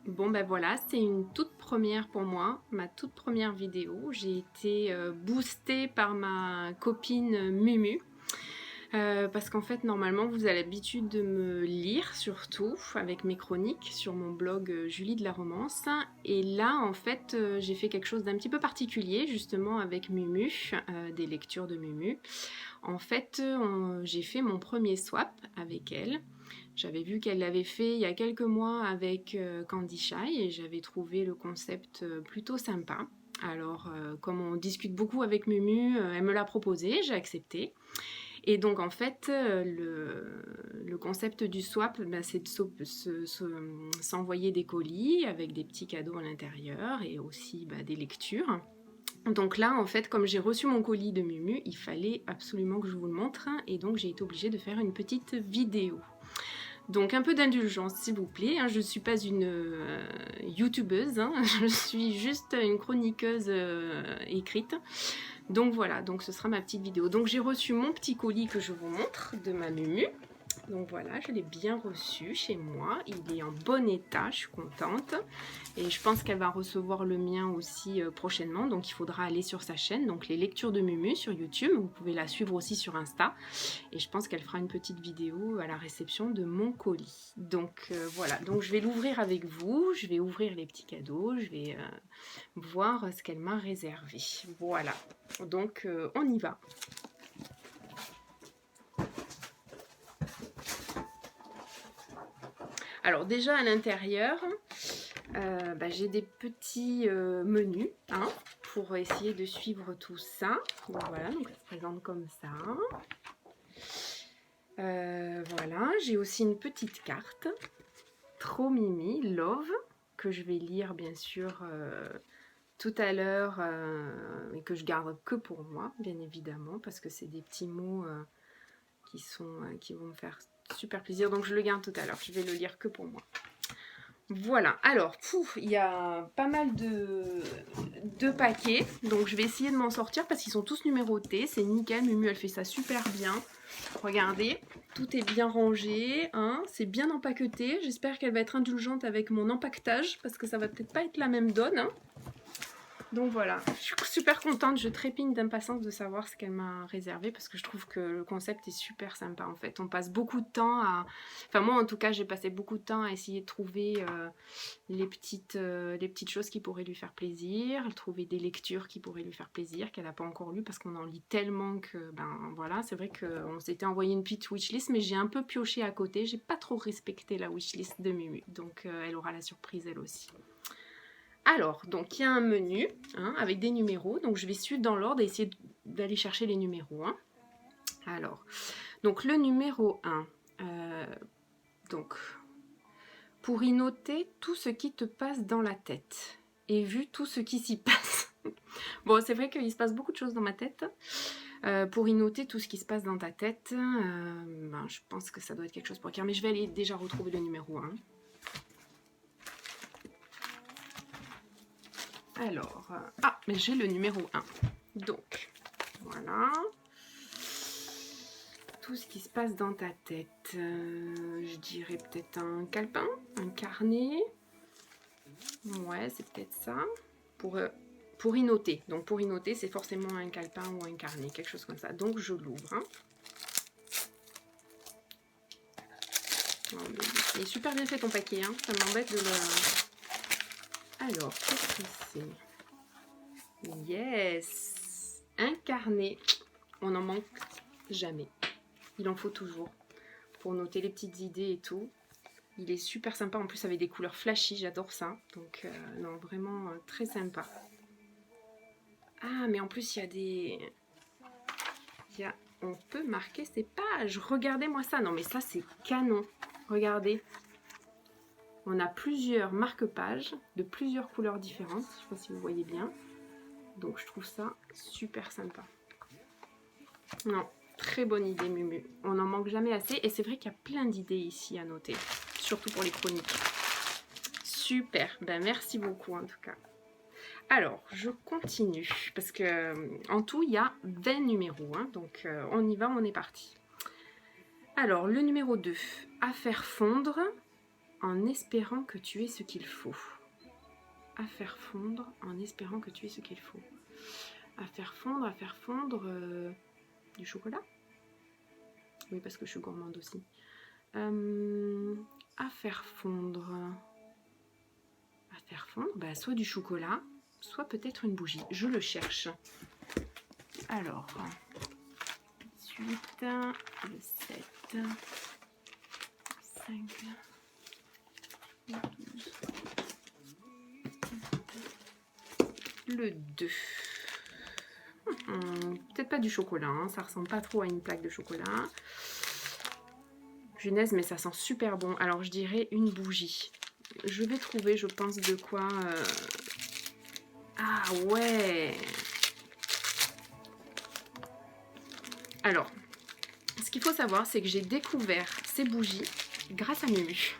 Bon ben voilà, c'est une toute première pour moi, ma toute première vidéo. J'ai été boostée par ma copine Mumu. Parce qu'en fait, normalement, vous avez l'habitude de me lire, surtout avec mes chroniques sur mon blog Julie de la Romance. Et là, en fait, j'ai fait quelque chose d'un petit peu particulier, justement avec Mumu, des lectures de Mumu. En fait, j'ai fait mon premier swap avec elle. J'avais vu qu'elle l'avait fait il y a quelques mois avec Candy Shy et j'avais trouvé le concept plutôt sympa. Alors, comme on discute beaucoup avec Mumu, elle me l'a proposé, j'ai accepté. Et donc, en fait, le concept du swap, ben, c'est de s'envoyer des colis avec des petits cadeaux à l'intérieur et aussi ben, des lectures. Donc là, en fait, comme j'ai reçu mon colis de Mumu, il fallait absolument que je vous le montre. Et donc, j'ai été obligée de faire une petite vidéo. Donc un peu d'indulgence s'il vous plaît, hein, je ne suis pas une youtubeuse, hein, je suis juste une chroniqueuse écrite. Donc voilà, donc ce sera ma petite vidéo. Donc j'ai reçu mon petit colis que je vous montre de ma Mumu. Donc voilà, je l'ai bien reçu chez moi, il est en bon état, je suis contente. Et je pense qu'elle va recevoir le mien aussi prochainement, donc il faudra aller sur sa chaîne, donc les lectures de Mumu sur YouTube, vous pouvez la suivre aussi sur Insta. Et je pense qu'elle fera une petite vidéo à la réception de mon colis. Donc voilà, donc je vais l'ouvrir avec vous, je vais ouvrir les petits cadeaux, je vais voir ce qu'elle m'a réservé. Voilà, donc on y va. Alors déjà à l'intérieur, j'ai des petits menus hein, pour essayer de suivre tout ça. Donc voilà, donc ça se présente comme ça. Voilà, j'ai aussi une petite carte, trop mimi, love, que je vais lire bien sûr tout à l'heure et que je garde que pour moi, bien évidemment, parce que c'est des petits mots qui vont me faire super plaisir, donc je le garde tout à l'heure, je vais le lire que pour moi. Voilà, alors, il y a pas mal de paquets, donc je vais essayer de m'en sortir parce qu'ils sont tous numérotés, c'est nickel, Mumu elle fait ça super bien. Regardez, tout est bien rangé, hein, c'est bien empaqueté, j'espère qu'elle va être indulgente avec mon empaquetage parce que ça va peut-être pas être la même donne. Hein. Donc voilà, je suis super contente, je trépigne d'impatience de savoir ce qu'elle m'a réservé parce que je trouve que le concept est super sympa en fait. On passe beaucoup de temps à... Enfin moi en tout cas j'ai passé beaucoup de temps à essayer de trouver les petites choses qui pourraient lui faire plaisir, trouver des lectures qui pourraient lui faire plaisir, qu'elle n'a pas encore lues parce qu'on en lit tellement que ben voilà, c'est vrai qu'on s'était envoyé une petite wishlist mais j'ai un peu pioché à côté, j'ai pas trop respecté la wishlist de Mumu, donc elle aura la surprise elle aussi. Alors, donc il y a un menu hein, avec des numéros. Donc je vais suivre dans l'ordre et essayer d'aller chercher les numéros. Hein. Alors, donc le numéro 1. Donc, pour y noter tout ce qui te passe dans la tête. Et vu tout ce qui s'y passe. Bon, c'est vrai qu'il se passe beaucoup de choses dans ma tête. Pour y noter tout ce qui se passe dans ta tête, je pense que ça doit être quelque chose pour écrire. Mais je vais aller déjà retrouver le numéro 1. Alors, mais j'ai le numéro 1. Donc, voilà. Tout ce qui se passe dans ta tête. Je dirais peut-être un calepin, un carnet. Ouais, c'est peut-être ça. Pour y noter. Donc, pour y noter, c'est forcément un calepin ou un carnet, quelque chose comme ça. Donc, je l'ouvre. Hein. Il est super bien fait ton paquet. Hein. Ça m'embête de le... Alors, qu'est-ce que c'est? Yes! Un carnet. On n'en manque jamais. Il en faut toujours. Pour noter les petites idées et tout. Il est super sympa. En plus, avec des couleurs flashy. J'adore ça. Donc, non, vraiment très sympa. Ah, mais en plus, il y a des... On peut marquer ses pages. Regardez-moi ça. Non, mais ça, c'est canon. Regardez. On a plusieurs marque-pages de plusieurs couleurs différentes. Je ne sais pas si vous voyez bien. Donc, je trouve ça super sympa. Non, très bonne idée, Mumu. On n'en manque jamais assez. Et c'est vrai qu'il y a plein d'idées ici à noter. Surtout pour les chroniques. Super. Ben, merci beaucoup, en tout cas. Alors, je continue. Parce que en tout, il y a 20 numéros. Hein, donc, on y va, on est parti. Alors, le numéro 2. À faire fondre en espérant que tu aies ce qu'il faut. À faire fondre en espérant que tu aies ce qu'il faut. À faire fondre du chocolat. Oui, parce que je suis gourmande aussi. À faire fondre. À faire fondre, bah, soit du chocolat, soit peut-être une bougie. Je le cherche. Alors, 18, le 7, le 5, le 12, le 2. Peut-être pas du chocolat, hein, ça ressemble pas trop à une plaque de chocolat. Punaise, mais ça sent super bon. Alors je dirais une bougie. Je vais trouver, je pense, de quoi... Ah ouais! Alors, ce qu'il faut savoir, c'est que j'ai découvert ces bougies grâce à Mumu.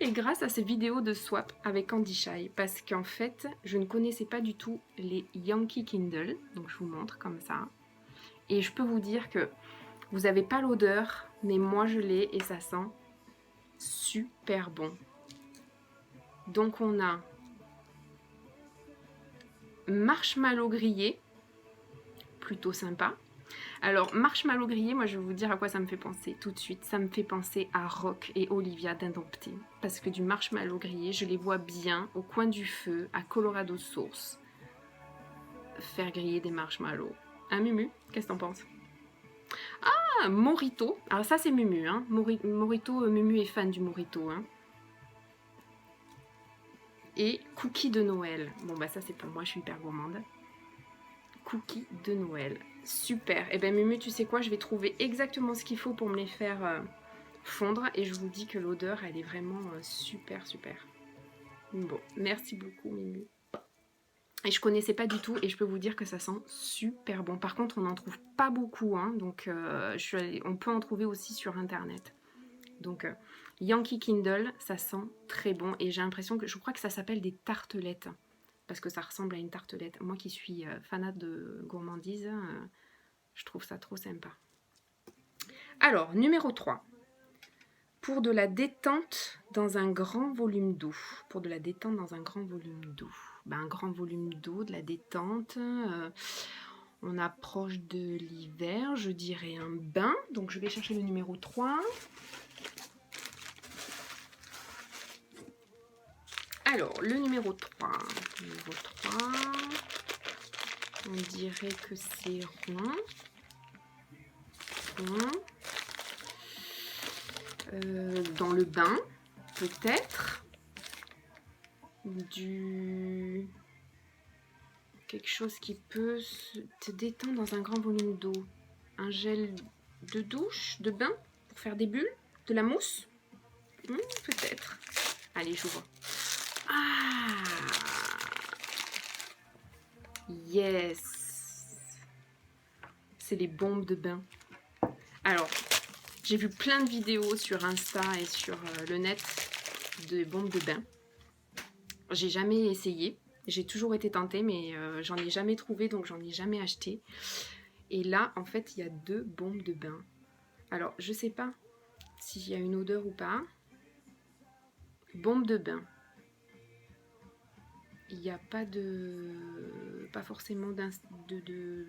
Et grâce à ces vidéos de swap avec Candy Shy. Parce qu'en fait, je ne connaissais pas du tout les Yankee Candle. Donc je vous montre comme ça. Et je peux vous dire que vous n'avez pas l'odeur, mais moi je l'ai et ça sent super bon. Donc on a marshmallow grillé, plutôt sympa. Alors marshmallow grillé, moi je vais vous dire à quoi ça me fait penser tout de suite. Ça me fait penser à Rock et Olivia d'Indompté. Parce que du marshmallow grillé, je les vois bien au coin du feu, à Colorado Source, faire griller des marshmallows. Hein Mumu, qu'est-ce que t'en penses? Ah, Morito. Alors ça c'est Mumu, hein. Morito, Mumu est fan du Morito, hein. Et cookies de Noël. Bon bah ça c'est pour moi, je suis hyper gourmande. Cookies de Noël. Super. Et ben Mumu, tu sais quoi, je vais trouver exactement ce qu'il faut pour me les faire fondre. Et je vous dis que l'odeur, elle est vraiment super. Bon, merci beaucoup Mumu. Et je connaissais pas du tout et je peux vous dire que ça sent super bon. Par contre, on n'en trouve pas beaucoup, hein, donc on peut en trouver aussi sur internet. Donc Yankee Candle, ça sent très bon et j'ai l'impression que je crois que ça s'appelle des tartelettes parce que ça ressemble à une tartelette. Moi qui suis fanat de gourmandise, je trouve ça trop sympa. Alors, numéro 3. Pour de la détente dans un grand volume d'eau. Pour de la détente dans un grand volume d'eau. Ben, un grand volume d'eau, de la détente. On approche de l'hiver, je dirais un bain. Donc je vais chercher le numéro 3. Alors, le numéro 3. Numéro 3. On dirait que c'est rond. Dans le bain, peut-être. Quelque chose qui peut te détendre dans un grand volume d'eau. Un gel de douche, de bain, pour faire des bulles, de la mousse. Peut-être. Allez, j'ouvre. Ah! Yes! C'est les bombes de bain. Alors, j'ai vu plein de vidéos sur Insta et sur le net de bombes de bain. J'ai jamais essayé. J'ai toujours été tentée, mais j'en ai jamais trouvé, donc j'en ai jamais acheté. Et là, en fait, il y a 2 bombes de bain. Alors, je sais pas s'il y a une odeur ou pas. Bombe de bain. Il n'y a pas de... Pas forcément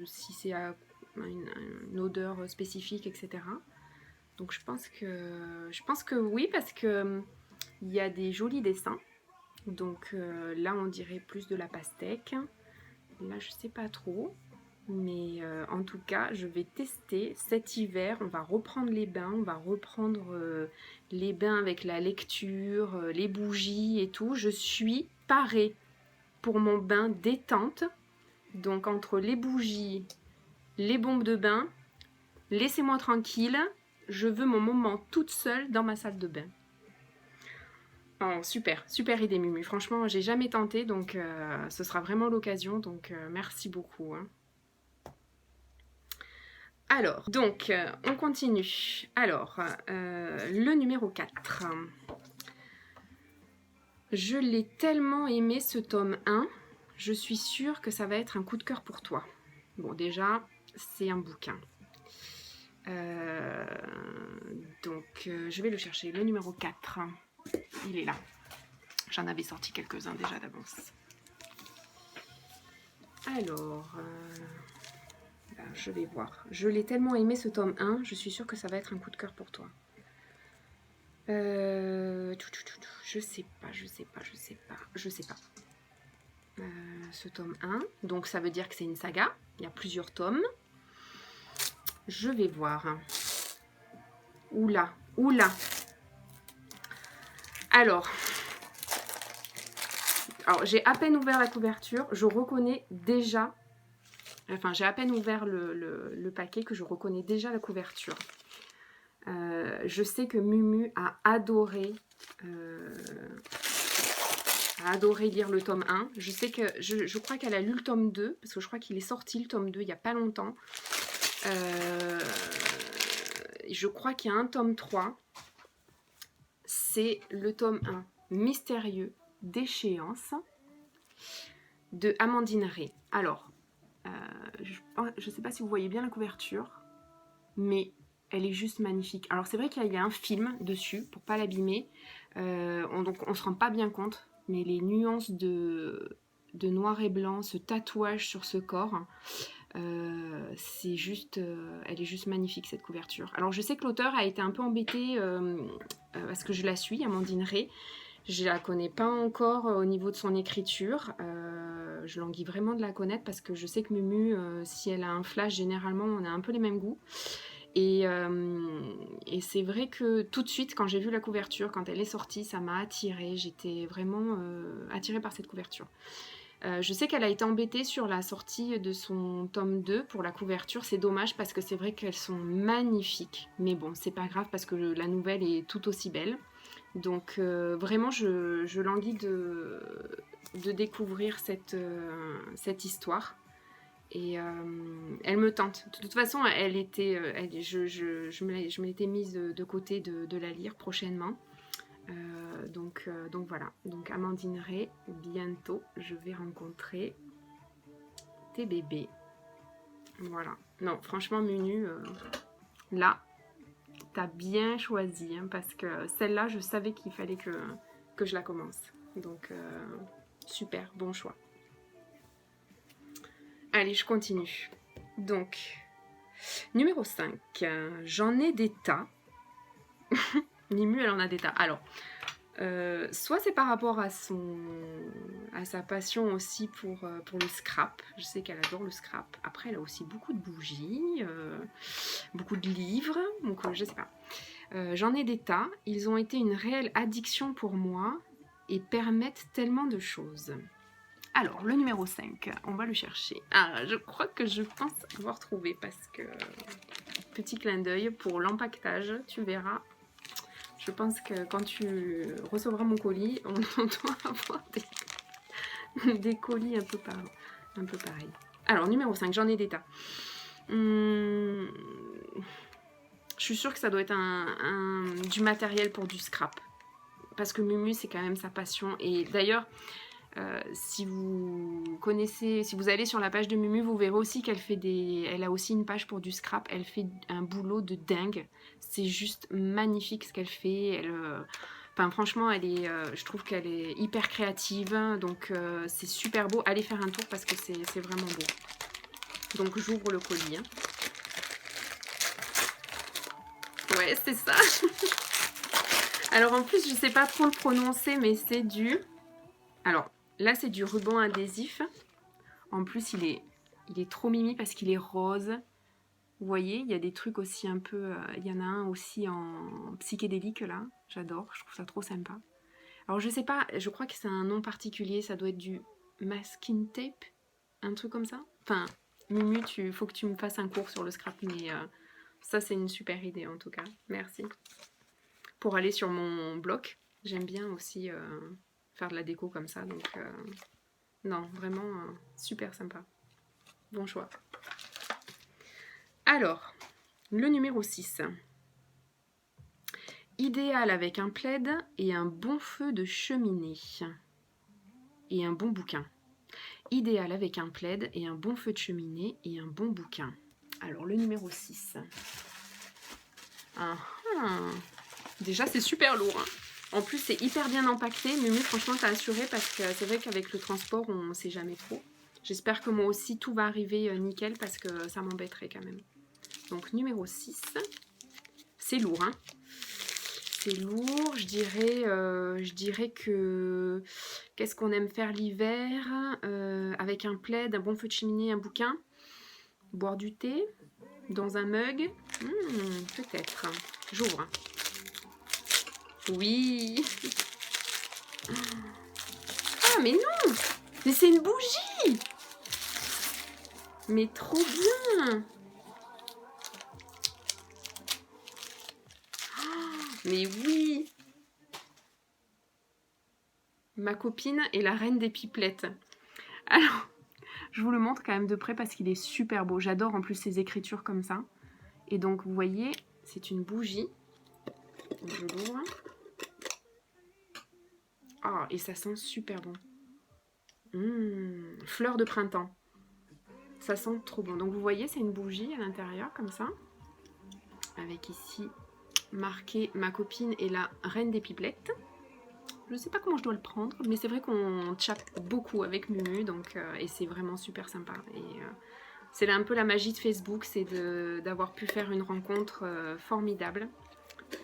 si c'est une odeur spécifique, etc. Donc je pense que oui, parce que il y a des jolis dessins. Donc là, on dirait plus de la pastèque. Là, je sais pas trop. Mais en tout cas, je vais tester cet hiver. On va reprendre les bains. On va reprendre les bains avec la lecture, les bougies et tout. Je suis parée pour mon bain détente. Donc entre les bougies, les bombes de bain, laissez-moi tranquille. Je veux mon moment toute seule dans ma salle de bain. Oh, super idée Mumu. Franchement, j'ai jamais tenté, donc ce sera vraiment l'occasion. Donc merci beaucoup. Hein. Alors, donc, on continue. Alors, le numéro 4. Je l'ai tellement aimé ce tome 1. Je suis sûre que ça va être un coup de cœur pour toi. Bon, déjà, c'est un bouquin. Donc, je vais le chercher, le numéro 4. il est là. J'en avais sorti quelques-uns déjà d'avance. Alors, ben, je vais voir. Je l'ai tellement aimé ce tome 1, je suis sûre que ça va être un coup de cœur pour toi. Je sais pas. Ce tome 1, donc ça veut dire que c'est une saga. Il y a plusieurs tomes. Je vais voir. Oula. Alors, j'ai à peine ouvert la couverture, je reconnais déjà, enfin j'ai à peine ouvert le paquet que je reconnais déjà la couverture. Je sais que Mumu a adoré lire le tome 1. Je sais que je crois qu'elle a lu le tome 2, parce que je crois qu'il est sorti le tome 2 il n'y a pas longtemps. Je crois qu'il y a un tome 3. C'est le tome 1, Mystérieux d'échéance, de Amandine Ré. Alors, je ne sais pas si vous voyez bien la couverture, mais elle est juste magnifique. Alors c'est vrai qu'il y a un film dessus, pour pas l'abîmer, donc on se rend pas bien compte, mais les nuances de noir et blanc, ce tatouage sur ce corps, c'est juste, elle est juste magnifique cette couverture. Alors je sais que l'auteur a été un peu embêté parce que je la suis, Amandine Ré. Je la connais pas encore au niveau de son écriture. Je languis vraiment de la connaître parce que je sais que Mumu, si elle a un flash, généralement on a un peu les mêmes goûts. Et c'est vrai que tout de suite, quand j'ai vu la couverture, quand elle est sortie, ça m'a attirée. J'étais vraiment attirée par cette couverture. Je sais qu'elle a été embêtée sur la sortie de son tome 2 pour la couverture. C'est dommage parce que c'est vrai qu'elles sont magnifiques. Mais bon, c'est pas grave parce que la nouvelle est tout aussi belle. Donc vraiment, je languis de découvrir cette histoire. Et elle me tente. De toute façon, je me l'étais mise de côté de la lire prochainement. Donc voilà. Donc Amandine Ré, bientôt je vais rencontrer tes bébés. Voilà. Non, franchement, Munu, là, t'as bien choisi. Hein, parce que celle-là, je savais qu'il fallait que je la commence. Donc, super, bon choix. Allez, je continue. Donc, numéro 5. J'en ai des tas. Mimu, elle en a des tas. Alors, soit c'est par rapport à sa passion aussi pour le scrap. Je sais qu'elle adore le scrap. Après, elle a aussi beaucoup de bougies, beaucoup de livres. Donc, je sais pas. J'en ai des tas. Ils ont été une réelle addiction pour moi et permettent tellement de choses. Alors, le numéro 5, on va le chercher. Ah, je crois que je pense avoir trouvé parce que... Petit clin d'œil pour l'empaquetage, tu verras. Je pense que quand tu recevras mon colis, on doit avoir des colis un peu pareil. Alors, numéro 5, j'en ai des tas. Je suis sûre que ça doit être du matériel pour du scrap. Parce que Mumu, c'est quand même sa passion. Et d'ailleurs... si vous allez sur la page de Mumu, vous verrez aussi elle a aussi une page pour du scrap. Elle fait un boulot de dingue. C'est juste magnifique ce qu'elle fait. Franchement, je trouve qu'elle est hyper créative. Donc, c'est super beau. Allez faire un tour parce que c'est vraiment beau. Donc, j'ouvre le colis. Hein. Ouais, c'est ça. Alors, en plus, je sais pas trop le prononcer, mais c'est du... Alors... Là, c'est du ruban adhésif. En plus, il est trop mimi parce qu'il est rose. Vous voyez, il y a des trucs aussi un peu... il y en a un aussi en psychédélique, là. J'adore, je trouve ça trop sympa. Alors, je sais pas, je crois que c'est un nom particulier. Ça doit être du masking tape. Un truc comme ça. Enfin, Mumu, faut que tu me fasses un cours sur le scrap. Mais ça, c'est une super idée, en tout cas. Merci. Pour aller sur mon bloc, j'aime bien aussi... faire de la déco comme ça, donc non, vraiment super sympa. Bon choix. Alors, le numéro 6. Idéal avec un plaid et un bon feu de cheminée. Et un bon bouquin. Idéal avec un plaid et un bon feu de cheminée et un bon bouquin. Alors, le numéro 6. Déjà, c'est super lourd. Hein. En plus, c'est hyper bien empaqueté. Mumu, franchement, t'as assuré parce que c'est vrai qu'avec le transport, on ne sait jamais trop. J'espère que moi aussi, tout va arriver nickel parce que ça m'embêterait quand même. Donc, numéro 6. C'est lourd, hein. C'est lourd. Je dirais que... Qu'est-ce qu'on aime faire l'hiver avec un plaid, un bon feu de cheminée, un bouquin. Boire du thé dans un mug. Peut-être. J'ouvre. Oui. Ah, mais non! Mais c'est une bougie! Mais trop bien! Mais oui! Ma copine est la reine des pipelettes. Alors, je vous le montre quand même de près parce qu'il est super beau. J'adore en plus ces écritures comme ça. Et donc, vous voyez, c'est une bougie. Donc, je l'ouvre. Ah, et ça sent super bon. Fleur de printemps. Ça sent trop bon. Donc, vous voyez, c'est une bougie à l'intérieur comme ça. Avec ici marqué ma copine est la reine des pipelettes. Je ne sais pas comment je dois le prendre, mais c'est vrai qu'on chatte beaucoup avec Mumu, donc, et c'est vraiment super sympa. Et c'est un peu la magie de Facebook, c'est d'avoir pu faire une rencontre formidable.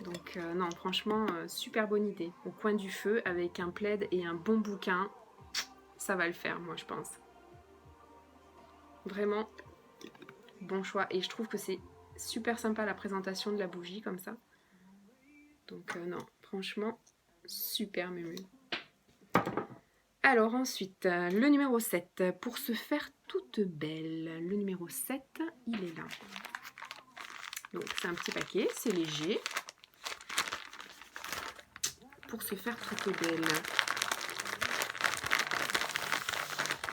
Donc non, franchement, super bonne idée. Au coin du feu, avec un plaid et un bon bouquin, ça va le faire, moi, je pense. Vraiment, bon choix. Et je trouve que c'est super sympa la présentation de la bougie, comme ça. Donc non, franchement, super Mumu. Alors ensuite, le numéro 7, pour se faire toute belle. Le numéro 7, il est là. Donc c'est un petit paquet, c'est léger. Pour se faire toute belle.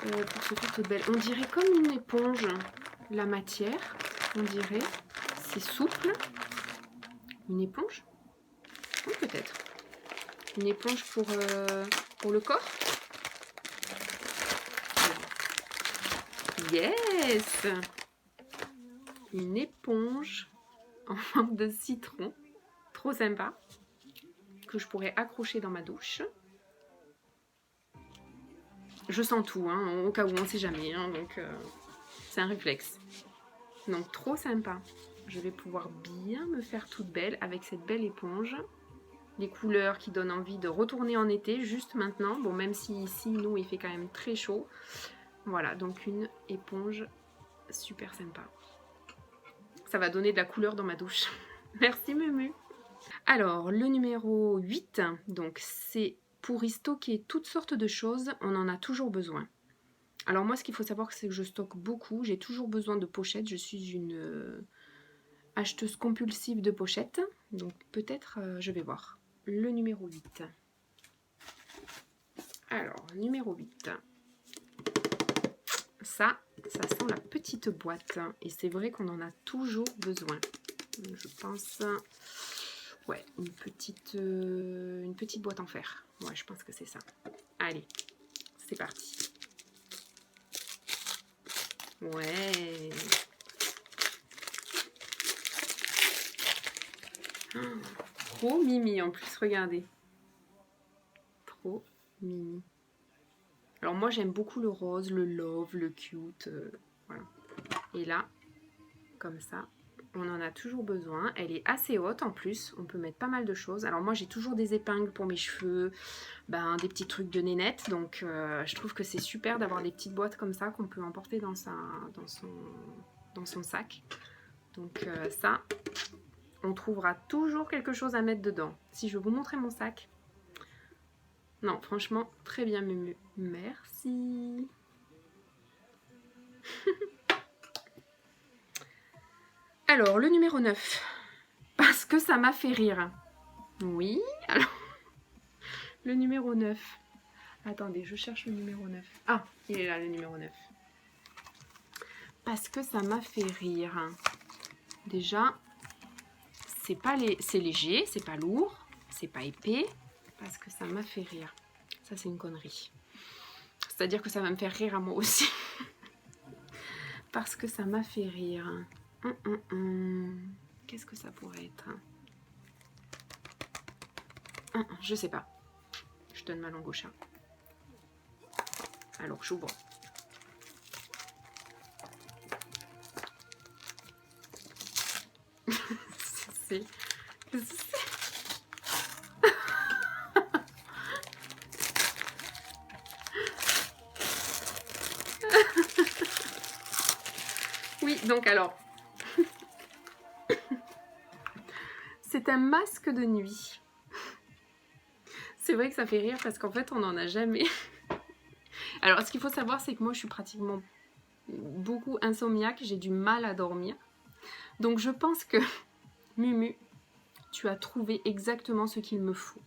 Pour se faire toute belle. On dirait comme une éponge, la matière. On dirait. C'est souple. Une éponge? Oui, peut-être. Une éponge pour le corps? Yes! Une éponge en forme de citron. Trop sympa. Que je pourrais accrocher dans ma douche. Je sens tout, hein, au cas où on ne sait jamais. Hein, donc, c'est un réflexe. Donc, trop sympa. Je vais pouvoir bien me faire toute belle avec cette belle éponge. Les couleurs qui donnent envie de retourner en été, juste maintenant. Bon, même si ici, nous, il fait quand même très chaud. Voilà, donc une éponge super sympa. Ça va donner de la couleur dans ma douche. Merci, Mumu. Alors, le numéro 8, donc c'est pour y stocker toutes sortes de choses, on en a toujours besoin. Alors moi, ce qu'il faut savoir, c'est que je stocke beaucoup. J'ai toujours besoin de pochettes. Je suis une acheteuse compulsive de pochettes. Donc peut-être, je vais voir. Le numéro 8. Alors, numéro 8. Ça sent la petite boîte. Et c'est vrai qu'on en a toujours besoin. Je pense... Ouais, une petite boîte en fer. Ouais, je pense que c'est ça. Allez, c'est parti. Ouais. Oh, trop mimi en plus, regardez. Trop mimi. Alors moi j'aime beaucoup le rose, le love, le cute. Voilà. Et là, comme ça, on en a toujours besoin. Elle est assez haute en plus. On peut mettre pas mal de choses. Alors moi j'ai toujours des épingles pour mes cheveux, des petits trucs de nénette. Donc je trouve que c'est super d'avoir des petites boîtes comme ça qu'on peut emporter dans son sac. Donc ça, on trouvera toujours quelque chose à mettre dedans. Si je vais vous montrer mon sac. Non, franchement, très bien Mumu. Merci. Alors, le numéro 9. Parce que ça m'a fait rire. Oui, alors... Le numéro 9. Attendez, je cherche le numéro 9. Ah, il est là, le numéro 9. Parce que ça m'a fait rire. Déjà, c'est léger, c'est pas lourd, c'est pas épais. Parce que ça m'a fait rire. Ça, c'est une connerie. C'est-à-dire que ça va me faire rire à moi aussi. Parce que ça m'a fait rire. Qu'est-ce que ça pourrait être? Je sais pas. Je donne ma langue au chat. Alors, j'ouvre. C'est... Oui, donc alors... C'est un masque de nuit. C'est vrai que ça fait rire parce qu'en fait, on n'en a jamais. Alors, ce qu'il faut savoir, c'est que moi, je suis pratiquement beaucoup insomniaque. J'ai du mal à dormir. Donc, je pense que, Mumu, tu as trouvé exactement ce qu'il me faut.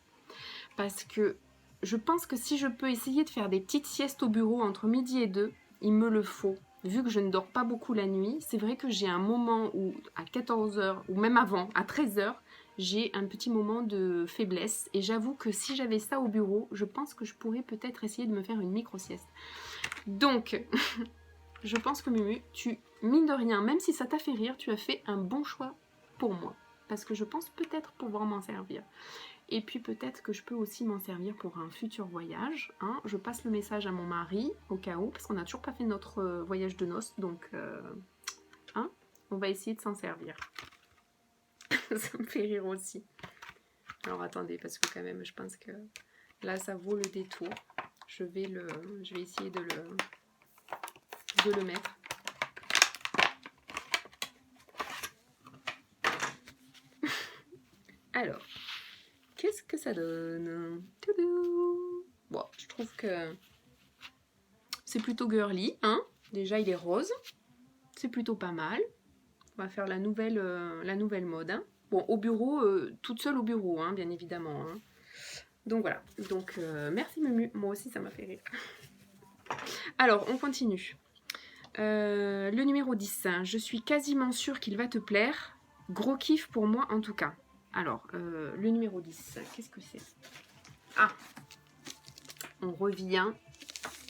Parce que je pense que si je peux essayer de faire des petites siestes au bureau entre midi et 2, il me le faut. Vu que je ne dors pas beaucoup la nuit, c'est vrai que j'ai un moment où, à 14 h, ou même avant, à 13 h, j'ai un petit moment de faiblesse. Et j'avoue que si j'avais ça au bureau, je pense que je pourrais peut-être essayer de me faire une micro-sieste. Donc, je pense que Mumu, tu, mine de rien, même si ça t'a fait rire, tu as fait un bon choix pour moi. Parce que je pense peut-être pouvoir m'en servir. Et puis peut-être que je peux aussi m'en servir pour un futur voyage. Hein. Je passe le message à mon mari, au cas où, parce qu'on n'a toujours pas fait notre voyage de noces. Donc, hein, on va essayer de s'en servir. Ça me fait rire aussi. Alors attendez, parce que quand même, je pense que là, ça vaut le détour. Je vais essayer de le mettre. Alors, qu'est-ce que ça donne? Bon, je trouve que c'est plutôt girly, hein. Déjà, il est rose. C'est plutôt pas mal. On va faire la nouvelle mode. Hein. Bon, au bureau, toute seule au bureau, hein, bien évidemment. Hein. Donc voilà. Donc, merci Mumu. Moi aussi, ça m'a fait rire. Alors, on continue. Le numéro 10. Je suis quasiment sûre qu'il va te plaire. Gros kiff pour moi, en tout cas. Alors, le numéro 10, qu'est-ce que c'est? Ah, on revient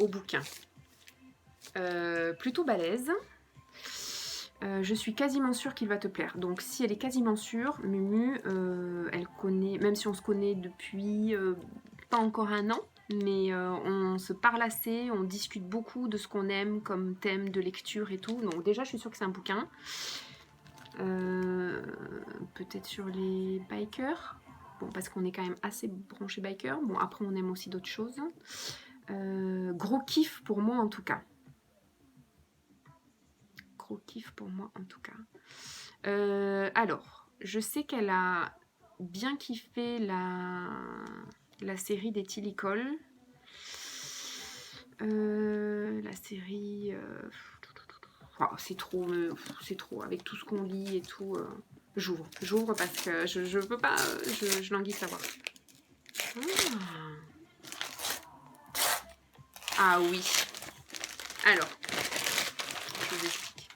au bouquin. Plutôt balèze. Je suis quasiment sûre qu'il va te plaire. Donc si elle est quasiment sûre, Mumu, elle connaît, même si on se connaît depuis pas encore un an, mais on se parle assez, on discute beaucoup de ce qu'on aime comme thème de lecture et tout. Donc déjà, je suis sûre que c'est un bouquin. Peut-être sur les bikers. Bon, parce qu'on est quand même assez branché biker. Bon, après, on aime aussi d'autres choses. Gros kiff pour moi, en tout cas. Gros kiff pour moi, en tout cas. Alors, je sais qu'elle a bien kiffé la série des Tilly Cole. La série... Oh, c'est trop, avec tout ce qu'on lit et tout. J'ouvre parce que je peux pas, je languis de savoir. Ah oui. Alors, je vous explique.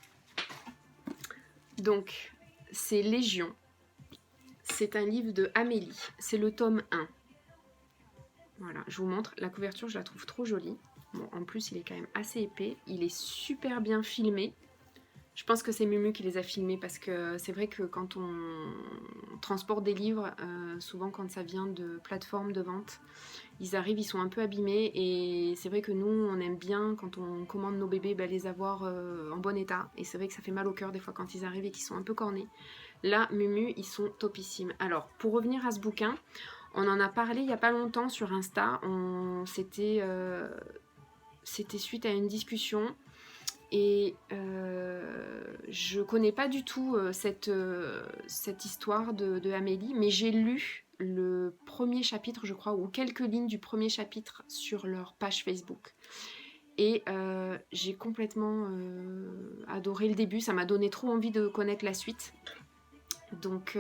Donc, c'est Légion. C'est un livre de Amélie. C'est le tome 1. Voilà, je vous montre. La couverture, je la trouve trop jolie. Bon, en plus, il est quand même assez épais. Il est super bien filmé. Je pense que c'est Mumu qui les a filmés parce que c'est vrai que quand on transporte des livres, souvent quand ça vient de plateformes de vente, ils arrivent, ils sont un peu abîmés et c'est vrai que nous, on aime bien quand on commande nos bébés, les avoir en bon état. Et c'est vrai que ça fait mal au cœur des fois quand ils arrivent et qu'ils sont un peu cornés. Là, Mumu, ils sont topissimes. Alors, pour revenir à ce bouquin, on en a parlé il n'y a pas longtemps sur Insta. C'était suite à une discussion. Et je connais pas du tout cette histoire de Amélie, mais j'ai lu le premier chapitre, je crois, ou quelques lignes du premier chapitre sur leur page Facebook. Et j'ai complètement adoré le début, ça m'a donné trop envie de connaître la suite. Donc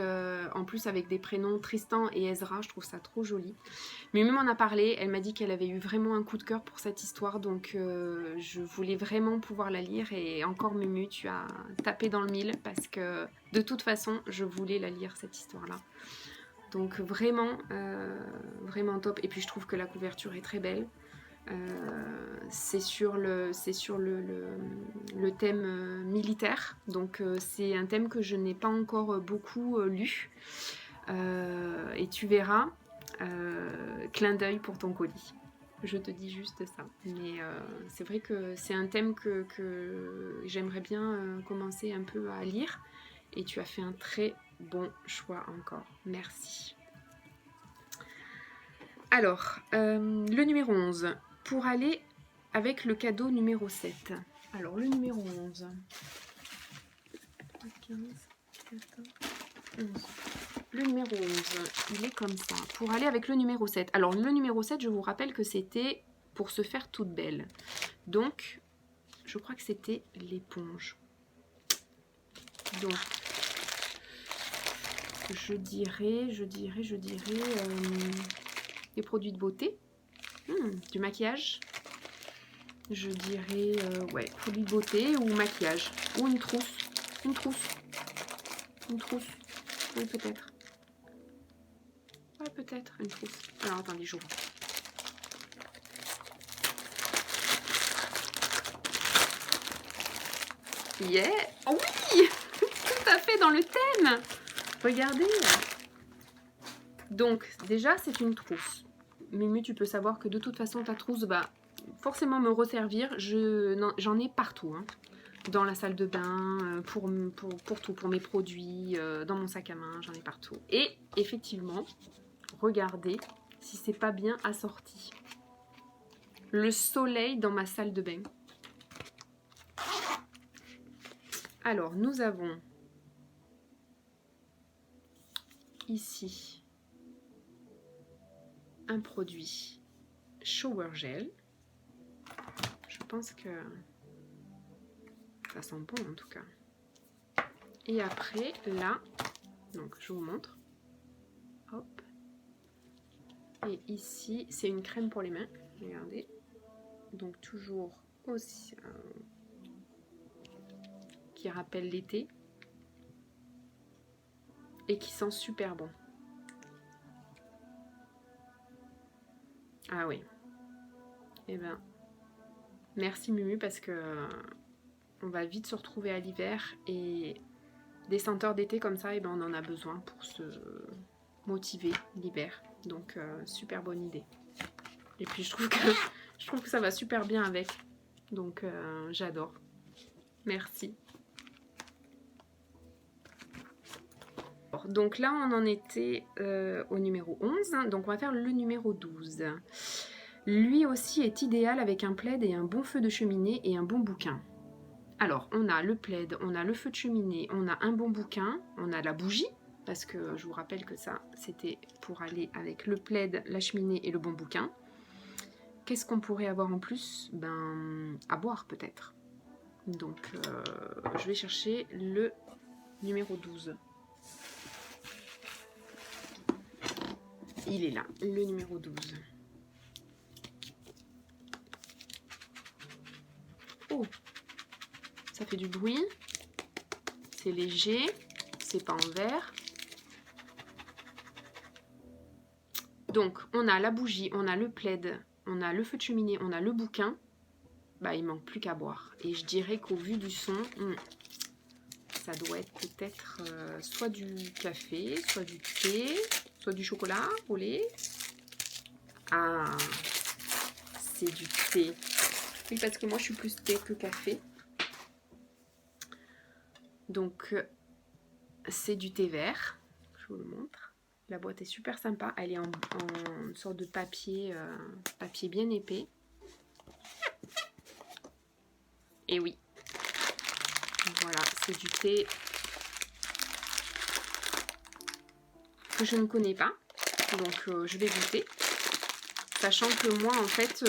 en plus avec des prénoms Tristan et Ezra, je trouve ça trop joli. Mumu m'en a parlé, elle m'a dit qu'elle avait eu vraiment un coup de cœur pour cette histoire, donc je voulais vraiment pouvoir la lire. Et encore Mumu, tu as tapé dans le mille parce que de toute façon je voulais la lire cette histoire-là. Donc vraiment, vraiment top. Et puis je trouve que la couverture est très belle. C'est sur le thème militaire, donc c'est un thème que je n'ai pas encore beaucoup lu, et tu verras, clin d'œil pour ton colis. Je te dis juste ça. Mais c'est vrai que c'est un thème que j'aimerais bien commencer un peu à lire. Et tu as fait un très bon choix encore. Merci. Alors, le numéro 11. Pour aller avec le cadeau numéro 7. Alors, le numéro 11. 15, 14, 11. Le numéro 11, il est comme ça. Pour aller avec le numéro 7. Alors, le numéro 7, je vous rappelle que c'était pour se faire toute belle. Donc, je crois que c'était l'éponge. Donc, je dirais des produits de beauté, du maquillage. Je dirais, ouais, produits de beauté ou maquillage. Ou une trousse. Une trousse. Une trousse. Oui, peut-être. Ouais, peut-être, une trousse. Alors, attendez, j'ouvre. Yeah! Oh oui! Tout à fait dans le thème! Regardez! Donc, déjà, c'est une trousse. Mumu, tu peux savoir que de toute façon, ta trousse va forcément me resservir. J'en ai partout, hein. Dans la salle de bain, pour tout, pour mes produits, dans mon sac à main, j'en ai partout. Et effectivement, regardez si c'est pas bien assorti. Le soleil dans ma salle de bain. Alors, nous avons ici un produit shower gel. Je pense que ça sent bon en tout cas. Et après, là, donc je vous montre. Hop. Et ici, c'est une crème pour les mains. Regardez. Donc toujours aussi qui rappelle l'été et qui sent super bon. Ah oui. Eh ben, merci Mumu parce que on va vite se retrouver à l'hiver et des senteurs d'été comme ça, eh ben, on en a besoin pour se motiver l'hiver. Donc super bonne idée. Et puis je trouve que ça va super bien avec. Donc j'adore. Merci. Donc là, on en était au numéro 11. Donc on va faire le numéro 12. Lui aussi est idéal avec un plaid et un bon feu de cheminée et un bon bouquin. Alors, on a le plaid, on a le feu de cheminée, on a un bon bouquin, on a la bougie, parce que je vous rappelle que ça, c'était pour aller avec le plaid, la cheminée et le bon bouquin. Qu'est-ce qu'on pourrait avoir en plus? Ben, à boire peut-être. Donc, je vais chercher le numéro 12. Il est là, le numéro 12. Oh, ça fait du bruit. C'est léger. C'est pas en verre. Donc, on a la bougie, on a le plaid, on a le feu de cheminée, on a le bouquin. Bah, il manque plus qu'à boire. Et je dirais qu'au vu du son, ça doit être peut-être soit du café, soit du thé, soit du chocolat au lait. Ah, c'est du thé. Oui, parce que moi, je suis plus thé que café. Donc, c'est du thé vert. Je vous le montre. La boîte est super sympa. Elle est en sorte de papier, papier bien épais. Et oui. Voilà, c'est du thé que je ne connais pas. Donc, je vais goûter. Sachant que moi, en fait,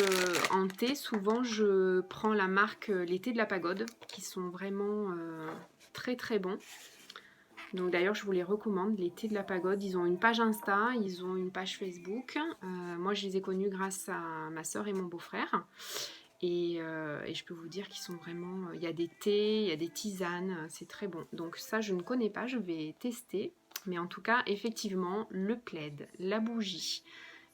en thé, souvent, je prends la marque les thés de la pagode, qui sont vraiment très très bons. Donc d'ailleurs, je vous les recommande, les thés de la pagode. Ils ont une page Insta, ils ont une page Facebook. Moi, je les ai connus grâce à ma soeur et mon beau-frère. Et je peux vous dire qu'ils sont vraiment... Il y a des thés, il y a des tisanes, c'est très bon. Donc ça, je ne connais pas, je vais tester. Mais en tout cas, effectivement, le plaid, la bougie,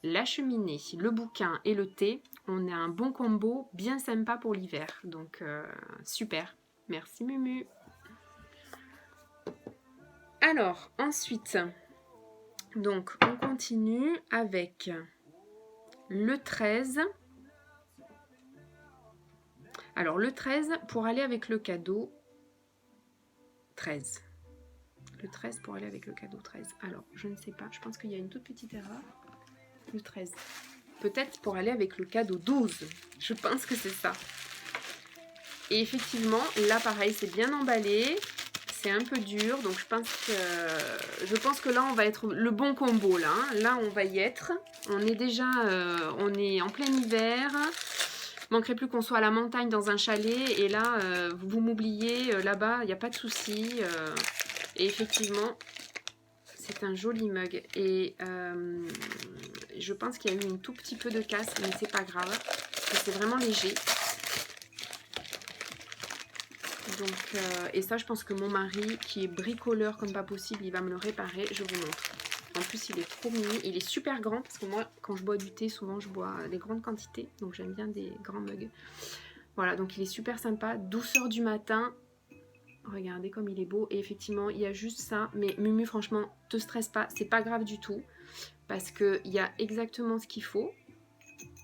la cheminée, le bouquin et le thé, on a un bon combo bien sympa pour l'hiver. Donc super. Merci Mumu. Alors, ensuite, Donc, on continue avec le 13. Alors, le 13, pour aller avec le cadeau 13. Le 13 pour aller avec le cadeau 13. Alors, je ne sais pas, je pense qu'il y a une toute petite erreur. Le 13. Peut-être pour aller avec le cadeau 12. Je pense que c'est ça. Et effectivement, là, pareil, c'est bien emballé. C'est un peu dur, donc je pense que là, on va être le bon combo, là. Hein. Là, on va y être. On est déjà, on est en plein hiver. Manquerait plus qu'on soit à la montagne dans un chalet. Et là, vous m'oubliez, là-bas, il n'y a pas de souci. Et effectivement, c'est un joli mug. Et je pense qu'il y a eu un tout petit peu de casse, mais c'est pas grave. Parce que c'est vraiment léger. Donc, et ça, je pense que mon mari, qui est bricoleur comme pas possible, il va me le réparer. Je vous montre. En plus, il est trop mini. Il est super grand parce que moi, quand je bois du thé, souvent, je bois des grandes quantités. Donc, j'aime bien des grands mugs. Voilà, donc il est super sympa. 12h du matin. Regardez comme il est beau. Et effectivement, il y a juste ça. Mais Mumu, franchement, te stresse pas. C'est pas grave du tout. Parce qu'il y a exactement ce qu'il faut.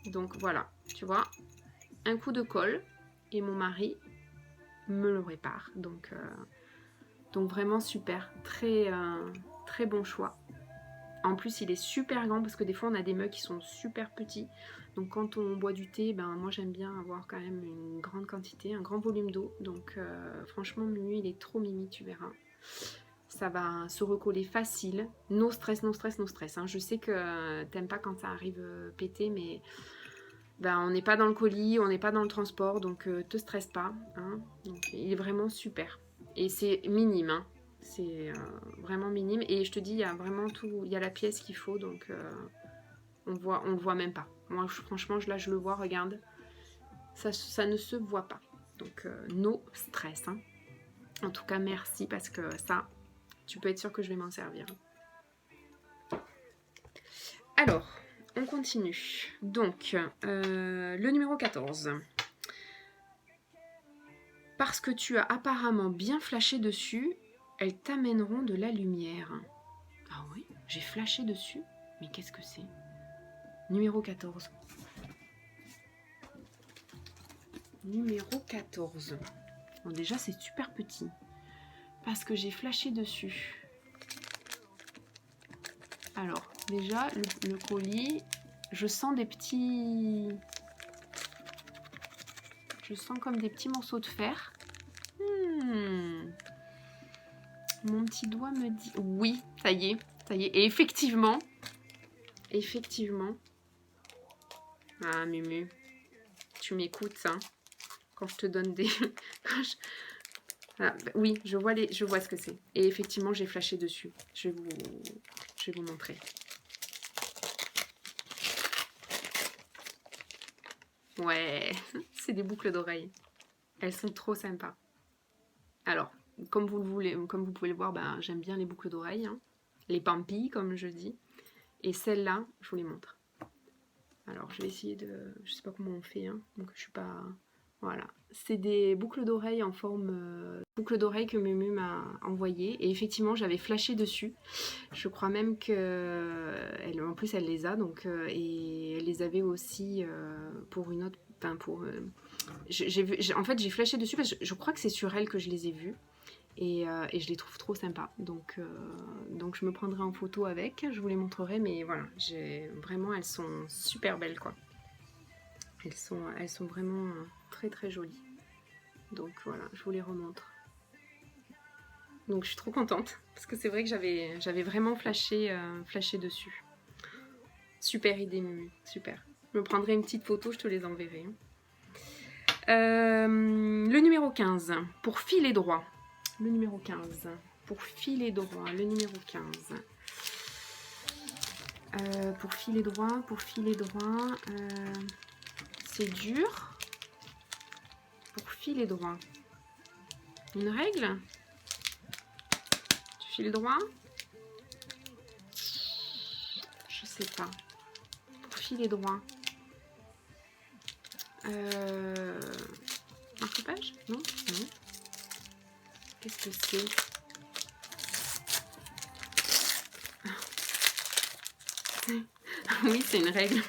Donc, voilà. Tu vois, un coup de colle. Et mon mari me le répare. Donc vraiment super. Très bon choix. En plus, il est super grand parce que des fois, on a des mugs qui sont super petits. Donc, quand on boit du thé, ben, moi, j'aime bien avoir quand même une grande quantité, un grand volume d'eau. Donc, franchement, Mumu, il est trop mimi, tu verras. Ça va se recoller facile. No stress, no stress, no stress. Hein. Je sais que t'aimes pas quand ça arrive pété, mais ben, on n'est pas dans le colis, on n'est pas dans le transport. Donc, te stresse pas. Hein. Donc, il est vraiment super. Et c'est minime, hein. C'est vraiment minime. Et je te dis, il y a vraiment tout. Il y a la pièce qu'il faut, donc on le voit même pas. Moi, franchement, là, je le vois, regarde. Ça ne se voit pas. Donc, no stress. Hein. En tout cas, merci parce que ça, tu peux être sûr que je vais m'en servir. Alors, on continue. Donc, le numéro 14. Parce que tu as apparemment bien flashé dessus, elles t'amèneront de la lumière. Ah oui, j'ai flashé dessus. Mais qu'est-ce que c'est? Numéro 14. Numéro 14. Bon, déjà, c'est super petit. Parce que j'ai flashé dessus. Alors, déjà, le colis, je sens des petits... Je sens comme des petits morceaux de fer. Mon petit doigt me dit... Oui, ça y est, ça y est. Et effectivement... Ah, Mumu, tu m'écoutes, hein, quand je te donne des... Ah, oui, je vois ce que c'est. Et effectivement, j'ai flashé dessus. Je vais vous montrer. Ouais, c'est des boucles d'oreilles. Elles sont trop sympas. Alors, comme vous pouvez le voir, ben, j'aime bien les boucles d'oreilles. Hein. Les pampilles, comme je dis. Et celles-là, je vous les montre. Alors, je vais essayer de... Je sais pas comment on fait, hein, donc je suis pas... Voilà. C'est des boucles d'oreilles en forme... boucles d'oreilles que Mumu m'a envoyées. Et effectivement, j'avais flashé dessus. Je crois même que... En plus, elle les a, donc... et elle les avait aussi pour une autre... Enfin, pour... En fait, j'ai flashé dessus parce que je crois que c'est sur elle que je les ai vus. Et je les trouve trop sympas. Donc je me prendrai en photo avec, je vous les montrerai, mais voilà, vraiment, elles sont super belles, quoi. Elles sont vraiment très très jolies. Donc voilà, je vous les remontre. Donc je suis trop contente, parce que c'est vrai que j'avais vraiment flashé dessus. Super idée, Mumu, super. Je me prendrai une petite photo, je te les enverrai. Le numéro 15, pour filer droit. Le numéro 15, pour filer droit, le numéro 15. Pour filer droit, c'est dur. Pour filer droit. Une règle? Tu files droit? Je sais pas. Pour filer droit. Marque-page? Non? Non. Qu'est-ce que c'est? Oui, c'est une règle.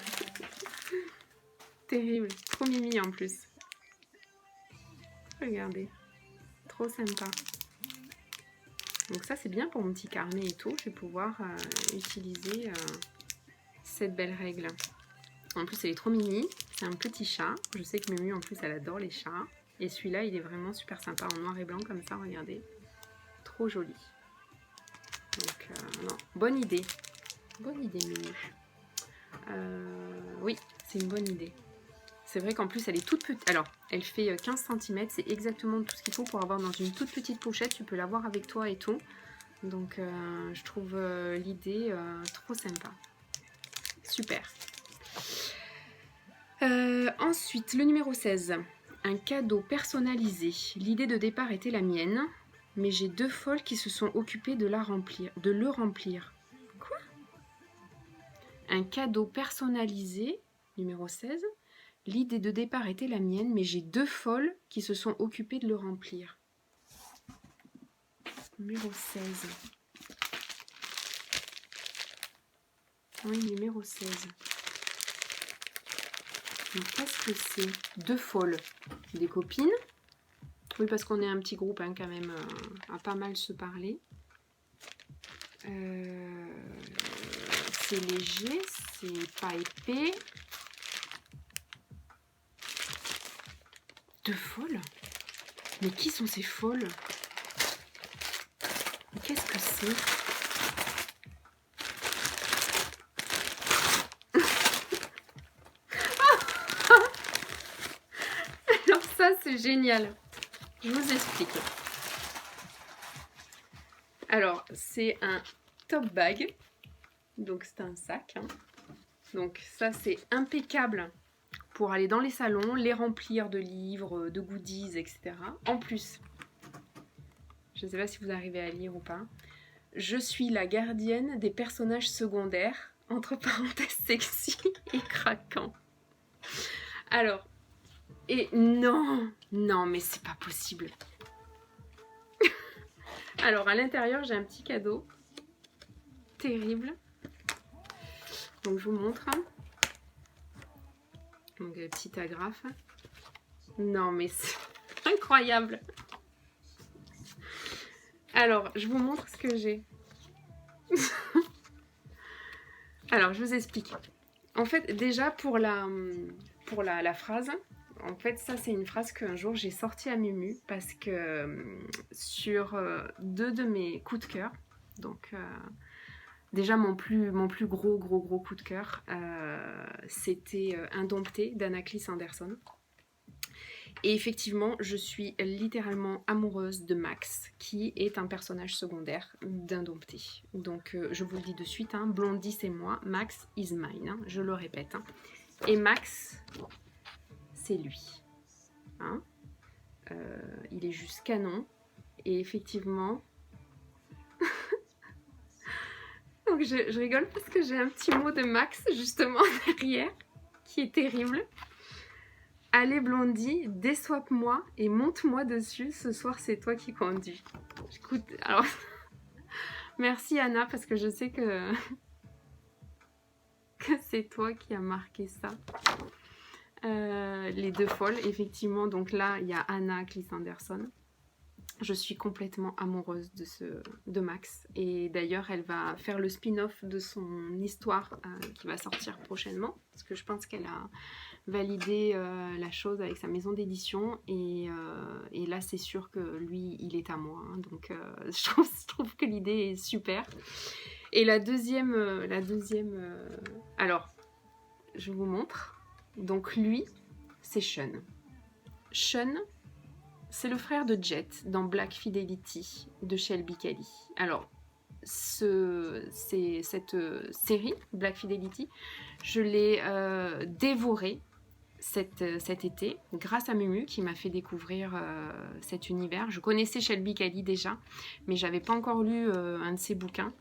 Terrible. Trop mimi en plus. Regardez. Trop sympa. Donc ça, c'est bien pour mon petit carnet et tout. Je vais pouvoir utiliser cette belle règle. En plus, elle est trop mimi. C'est un petit chat. Je sais que Mumu, en plus, elle adore les chats. Et celui-là, il est vraiment super sympa en noir et blanc comme ça, regardez. Trop joli. Donc, non, bonne idée. Bonne idée, Mumu. Oui, c'est une bonne idée. C'est vrai qu'en plus, elle est toute petite. Alors, elle fait 15 cm. C'est exactement tout ce qu'il faut pour avoir dans une toute petite pochette. Tu peux l'avoir avec toi et tout. Donc, je trouve l'idée trop sympa. Super. Ensuite, le numéro 16. Un cadeau personnalisé. L'idée de départ était la mienne, mais j'ai 2 folles qui se sont occupées de le remplir. Quoi? Un cadeau personnalisé, numéro 16. L'idée de départ était la mienne, mais j'ai 2 folles qui se sont occupées de le remplir. Numéro 16. Oui, numéro 16. Qu'est-ce que c'est? 2 folles. Des copines. Oui, parce qu'on est un petit groupe hein, quand même, à pas mal se parler. C'est léger, c'est pas épais. 2 folles? Mais qui sont ces folles? Qu'est-ce que c'est? Alors ça, c'est génial. Je vous explique. Alors, c'est un top bag. Donc, c'est un sac. Hein. Donc, ça, c'est impeccable pour aller dans les salons, les remplir de livres, de goodies, etc. En plus, je ne sais pas si vous arrivez à lire ou pas, je suis la gardienne des personnages secondaires, entre parenthèses sexy et craquants. Alors, et non, mais c'est pas possible. Alors, à l'intérieur, j'ai un petit cadeau terrible. Donc, je vous montre. Donc, petite agrafe. Non, mais c'est incroyable. Alors, je vous montre ce que j'ai. Alors, je vous explique. En fait, déjà, pour la phrase, en fait, ça, c'est une phrase qu'un jour, j'ai sortie à Mumu parce que sur 2 de mes coups de cœur, donc déjà, mon plus gros coup de cœur, c'était Indompté d'Anna-Clis Anderson. Et effectivement, je suis littéralement amoureuse de Max, qui est un personnage secondaire d'Indompté. Donc, je vous le dis de suite, hein, Blondie, c'est moi, Max is mine, hein, je le répète. Hein. Et Max, c'est lui. Hein. Il est juste canon. Et effectivement... Donc, je rigole parce que j'ai un petit mot de Max, justement, derrière, qui est terrible. Allez Blondie, déçoive-moi et monte-moi dessus, ce soir c'est toi qui conduis. Écoute, alors, merci Anna parce que je sais que c'est toi qui as marqué ça. Les 2 folles, effectivement, donc là il y a Anna-Clis Anderson. Je suis complètement amoureuse de Max et d'ailleurs elle va faire le spin-off de son histoire qui va sortir prochainement parce que je pense qu'elle a validé la chose avec sa maison d'édition et là c'est sûr que lui il est à moi hein, donc je trouve que l'idée est super. Et la deuxième alors je vous montre, donc lui c'est Sean. Sean, c'est le frère de Jet dans Black Fidelity de Shelby Kelly. Alors, cette série, Black Fidelity, je l'ai dévorée cet été grâce à Mumu qui m'a fait découvrir cet univers. Je connaissais Shelby Kelly déjà, mais j'avais pas encore lu un de ses bouquins.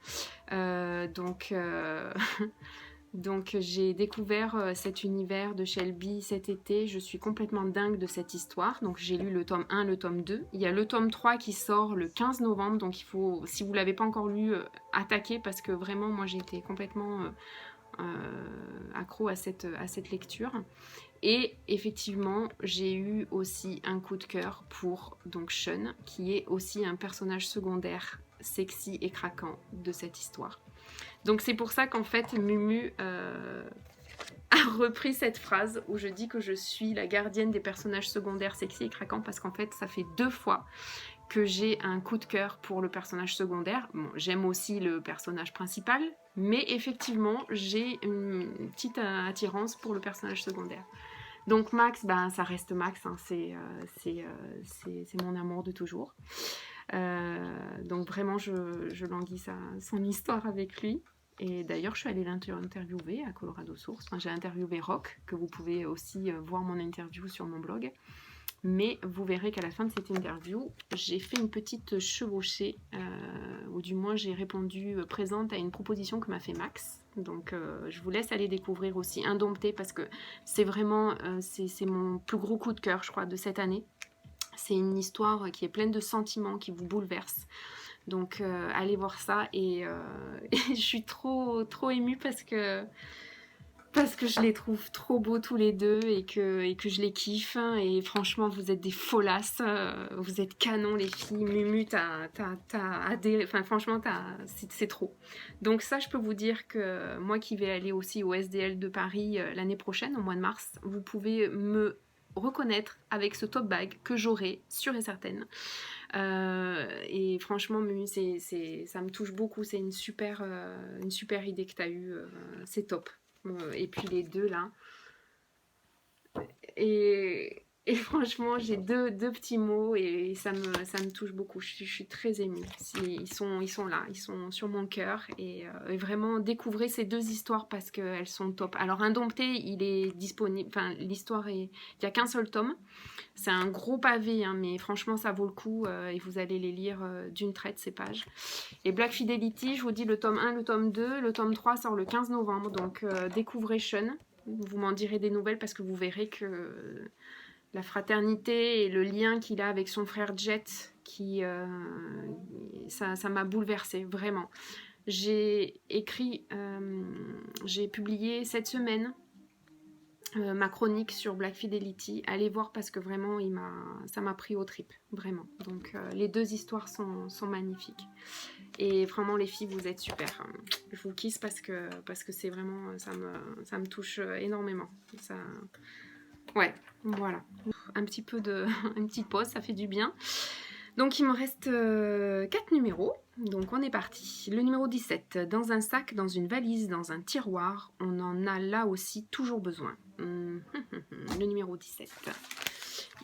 Donc j'ai découvert cet univers de Shelby cet été, je suis complètement dingue de cette histoire, donc j'ai lu le tome 1, le tome 2, il y a le tome 3 qui sort le 15 novembre, donc il faut, si vous ne l'avez pas encore lu, attaquer parce que vraiment moi j'ai été complètement accro à cette lecture. Et effectivement, j'ai eu aussi un coup de cœur pour donc Sean, qui est aussi un personnage secondaire sexy et craquant de cette histoire. Donc c'est pour ça qu'en fait Mumu a repris cette phrase où je dis que je suis la gardienne des personnages secondaires sexy et craquants, parce qu'en fait ça fait 2 fois que j'ai un coup de cœur pour le personnage secondaire. Bon, j'aime aussi le personnage principal, mais effectivement j'ai une petite attirance pour le personnage secondaire. Donc Max, ben, ça reste Max, hein, c'est mon amour de toujours. Donc vraiment, je languis son histoire avec lui. Et d'ailleurs, je suis allée l'interviewer à Colorado Source. Enfin, j'ai interviewé Rock, que vous pouvez aussi voir mon interview sur mon blog. Mais vous verrez qu'à la fin de cette interview, j'ai fait une petite chevauchée, ou du moins j'ai répondu présente à une proposition que m'a fait Max. Donc je vous laisse aller découvrir aussi Indompté, parce que c'est vraiment c'est mon plus gros coup de cœur, je crois, de cette année. C'est une histoire qui est pleine de sentiments, qui vous bouleverse. Donc allez voir ça, et je suis trop émue parce que je les trouve trop beaux tous les deux, et que je les kiffe. Et franchement, vous êtes des folasses, vous êtes canons les filles. Mumu, t'as adhéré, enfin franchement, c'est trop. Donc ça, je peux vous dire que moi qui vais aller aussi au SDL de Paris l'année prochaine, au mois de mars, vous pouvez me reconnaître avec ce tote bag que j'aurai, sûre et certaine. Et franchement, Mumu, ça me touche beaucoup. C'est une super idée que tu as eue. C'est top. Et puis les deux là. Et franchement, j'ai deux petits mots, et ça me touche beaucoup. Je suis très émue. Ils sont là, ils sont sur mon cœur. Et vraiment, découvrez ces 2 histoires parce qu'elles sont top. Alors, Indompté, il est disponible. Enfin, l'histoire est. Il n'y a qu'un seul tome. C'est un gros pavé, hein, mais franchement, ça vaut le coup. Et vous allez les lire d'une traite, ces pages. Et Black Fidelity, je vous dis le tome 1, le tome 2. Le tome 3 sort le 15 novembre. Donc, découvrez Sean. Vous m'en direz des nouvelles, parce que vous verrez que la fraternité et le lien qu'il a avec son frère Jet, ça m'a bouleversée, vraiment. J'ai publié cette semaine ma chronique sur Black Fidelity. Allez voir, parce que vraiment, ça m'a pris aux tripes, vraiment. Donc les 2 histoires sont magnifiques. Et vraiment, les filles, vous êtes super. Je vous kiffe parce que c'est vraiment, ça me touche énormément. Ouais, voilà. Une petite pause, ça fait du bien. Donc il me reste 4 numéros. Donc on est parti. Le numéro 17. Dans un sac, dans une valise, dans un tiroir, on en a là aussi toujours besoin. Le numéro 17.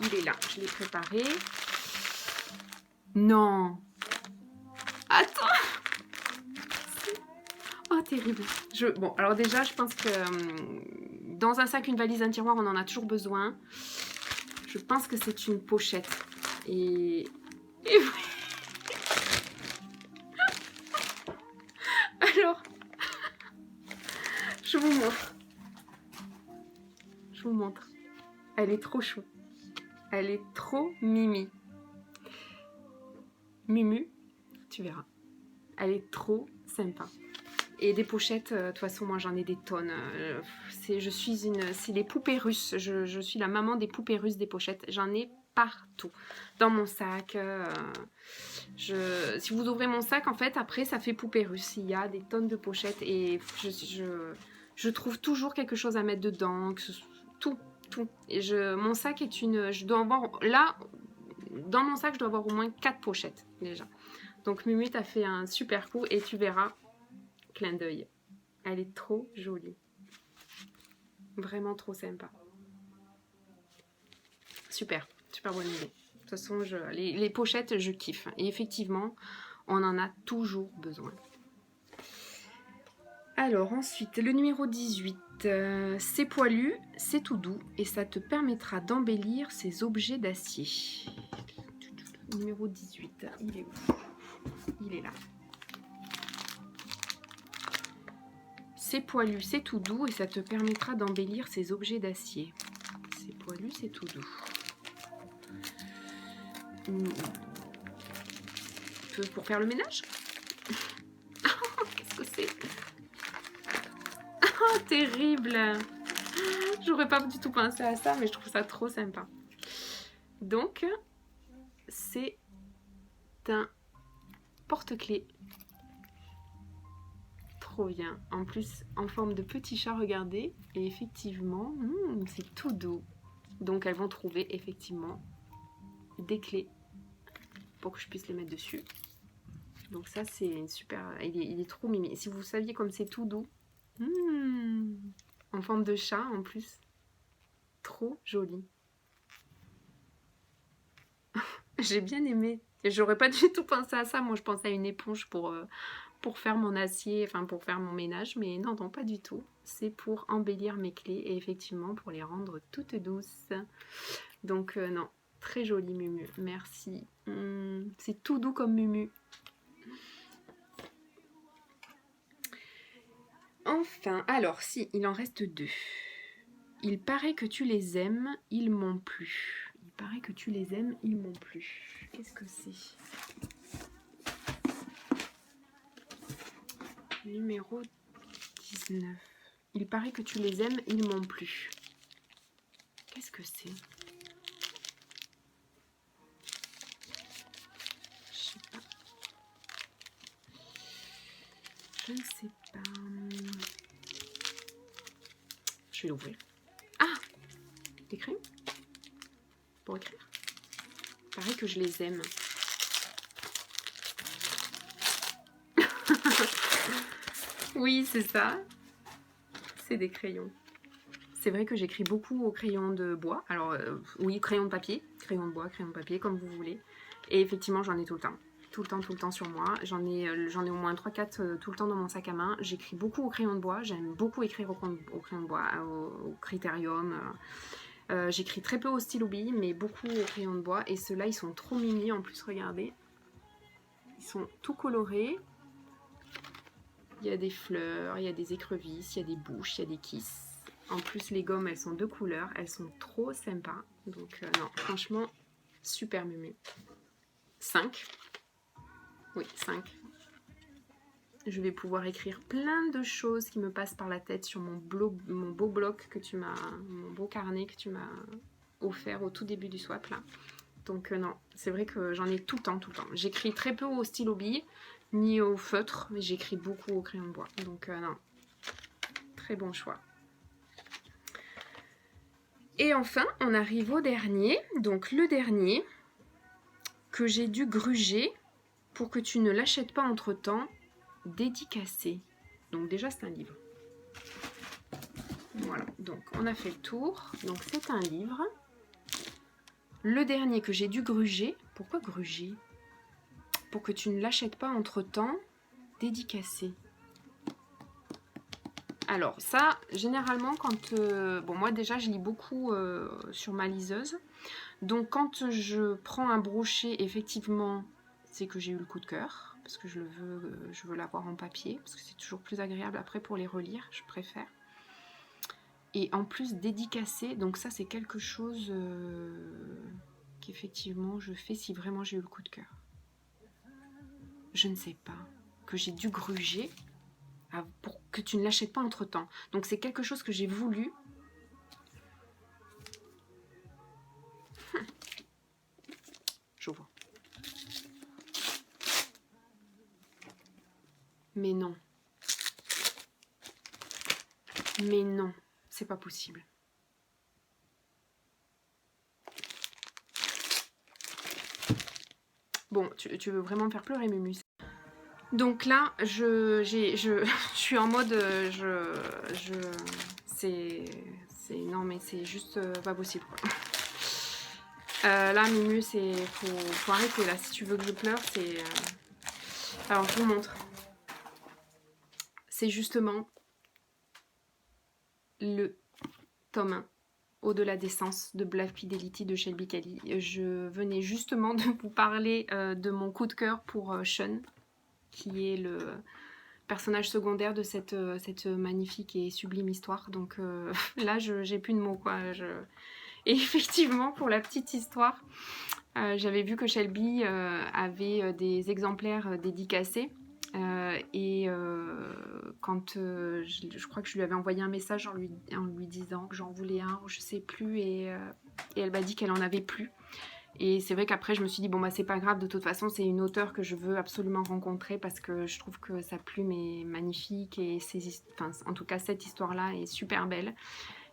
Il est là, je l'ai préparé. Non. Attends. Oh, terrible. Bon, alors déjà, je pense que dans un sac, une valise, un tiroir, on en a toujours besoin. Je pense que c'est une pochette. Et alors, je vous montre. Je vous montre. Elle est trop chou. Elle est trop mimi. Mumu, tu verras. Elle est trop sympa. Et des pochettes, de toute façon, moi j'en ai des tonnes. C'est les poupées russes. Je suis la maman des poupées russes des pochettes. J'en ai partout. Dans mon sac. Si vous ouvrez mon sac, en fait, après, ça fait poupée russe. Il y a des tonnes de pochettes. Et je trouve toujours quelque chose à mettre dedans. Tout. Et mon sac est je dois avoir... Là, dans mon sac, je dois avoir au moins 4 pochettes, déjà. Donc, Mumu, t'as fait un super coup. Et tu verras... Clin d'œil. Elle est trop jolie. Vraiment trop sympa. Super bonne idée. De toute façon, les pochettes, je kiffe. Et effectivement, on en a toujours besoin. Alors ensuite, le numéro 18. C'est poilu, c'est tout doux, et ça te permettra d'embellir ces objets d'acier. Numéro 18. Il est où? Il est là. C'est poilu, c'est tout doux, et ça te permettra d'embellir ces objets d'acier. C'est poilu, c'est tout doux. Pour faire le ménage? Qu'est-ce que c'est? Oh, terrible. J'aurais pas du tout pensé à ça, mais je trouve ça trop sympa. Donc, c'est un porte-clés. Trop bien. En plus, en forme de petit chat, regardez. Et effectivement, c'est tout doux. Donc, elles vont trouver effectivement des clés pour que je puisse les mettre dessus. Donc ça, c'est une super... Il est trop mimi. Si vous saviez comme c'est tout doux. En forme de chat, en plus. Trop joli. J'ai bien aimé. J'aurais pas du tout pensé à ça. Moi, je pensais à une éponge pour faire mon acier, enfin pour faire mon ménage. Mais non, non, pas du tout. C'est pour embellir mes clés et effectivement pour les rendre toutes douces. Donc non, très joli Mumu. Merci. C'est tout doux comme Mumu. Enfin, alors si, il en reste 2. Il paraît que tu les aimes, ils m'ont plu. Il paraît que tu les aimes, ils m'ont plu. Qu'est-ce que c'est? Numéro 19. Il paraît que tu les aimes, ils m'ont plu. Qu'est-ce que c'est? Je sais pas. Je ne sais pas. Je vais l'ouvrir. Ah! Des crayons? Pour écrire. Il paraît que je les aime. Oui, c'est ça. C'est des crayons. C'est vrai que j'écris beaucoup au crayon de bois. Alors, oui, crayon de papier. Crayon de bois, crayon de papier, comme vous voulez. Et effectivement, j'en ai tout le temps. Tout le temps sur moi. J'en ai au moins 3-4 tout le temps dans mon sac à main. J'écris beaucoup au crayon de bois. J'aime beaucoup écrire au crayon de bois, au critérium. J'écris très peu au stylo bille, mais beaucoup au crayon de bois. Et ceux-là, ils sont trop mimi en plus, regardez. Ils sont tout colorés. Il y a des fleurs, il y a des écrevisses, il y a des bouches, il y a des kisses. En plus, les gommes, elles sont de couleurs. Elles sont trop sympas. Donc, non, franchement, super Mumu. 5. Oui, 5. Je vais pouvoir écrire plein de choses qui me passent par la tête sur mon beau bloc que tu m'as... Mon beau carnet que tu m'as offert au tout début du swap, là. Donc, non, c'est vrai que j'en ai tout le temps, tout le temps. J'écris très peu au stylo bille, ni au feutre, mais j'écris beaucoup au crayon de bois. Donc, non, très bon choix. Et enfin, on arrive au dernier. Donc le dernier que j'ai dû gruger pour que tu ne l'achètes pas entre-temps, dédicacé. Donc déjà, c'est un livre. Voilà, donc on a fait le tour. Donc c'est un livre. Le dernier que j'ai dû gruger. Pourquoi gruger? Pour que tu ne l'achètes pas entre-temps, dédicacé. Alors ça, généralement quand... bon, moi déjà, je lis beaucoup sur ma liseuse. Donc quand je prends un brochet, effectivement, c'est que j'ai eu le coup de cœur. Parce que je veux l'avoir en papier. Parce que c'est toujours plus agréable après pour les relire, je préfère. Et en plus dédicacé, donc ça c'est quelque chose qu'effectivement je fais si vraiment j'ai eu le coup de cœur. Je ne sais pas. Que j'ai dû gruger. Pour que tu ne l'achètes pas entre temps. Donc c'est quelque chose que j'ai voulu. J'ouvre. Mais non. Mais non, c'est pas possible. Bon, tu veux vraiment me faire pleurer, Mumu? Donc là, je suis en mode, non mais c'est juste pas possible, quoi. Là, Mumu, faut arrêter là. Si tu veux que je pleure, c'est... Alors, je vous montre. C'est justement le tome 1, Au-delà des sens, de Black Fidelity de Shelby Kelly. Je venais justement de vous parler de mon coup de cœur pour Sean, qui est le personnage secondaire de cette magnifique et sublime histoire. Donc là, j'ai plus de mots, quoi. Et effectivement, pour la petite histoire, j'avais vu que Shelby avait des exemplaires dédicacés. Quand je crois que je lui avais envoyé un message en lui disant que j'en voulais un, ou je sais plus, et elle m'a dit qu'elle en avait plus. Et c'est vrai qu'après je me suis dit bon bah c'est pas grave, de toute façon c'est une auteure que je veux absolument rencontrer parce que je trouve que sa plume est magnifique et enfin, en tout cas cette histoire là est super belle.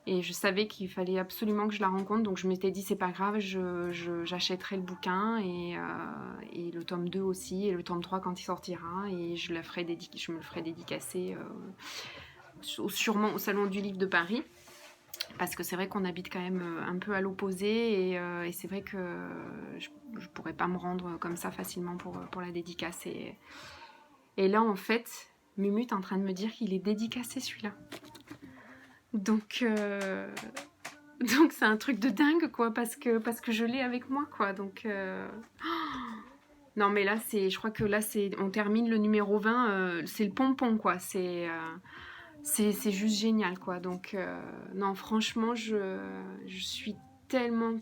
Et je savais qu'il fallait absolument que je la rencontre, donc je m'étais dit c'est pas grave, j'achèterai le bouquin et le tome 2 aussi, et le tome 3 quand il sortira, et je me le ferai dédicacer sûrement au Salon du Livre de Paris, parce que c'est vrai qu'on habite quand même un peu à l'opposé, et c'est vrai que je pourrais pas me rendre comme ça facilement pour la dédicace. Et là en fait, Mumu est en train de me dire qu'il est dédicacé celui-là. Donc c'est un truc de dingue quoi, parce que je l'ai avec moi quoi, donc non mais là je crois que là on termine le numéro 20, c'est le pompon quoi, c'est juste génial quoi, donc non franchement je suis tellement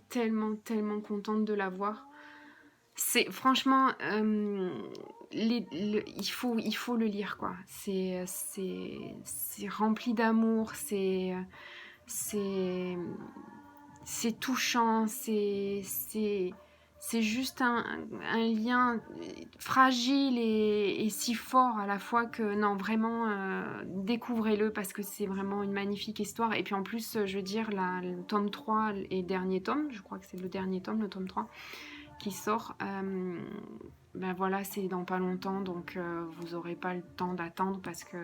contente de l'avoir. C'est franchement il faut le lire quoi, c'est rempli d'amour, c'est touchant, c'est juste un lien fragile et si fort à la fois que non vraiment découvrez-le parce que c'est vraiment une magnifique histoire. Et puis en plus je veux dire le tome 3 et dernier tome, je crois que c'est le dernier tome, le tome 3 qui sort, ben voilà, c'est dans pas longtemps, donc vous aurez pas le temps d'attendre parce que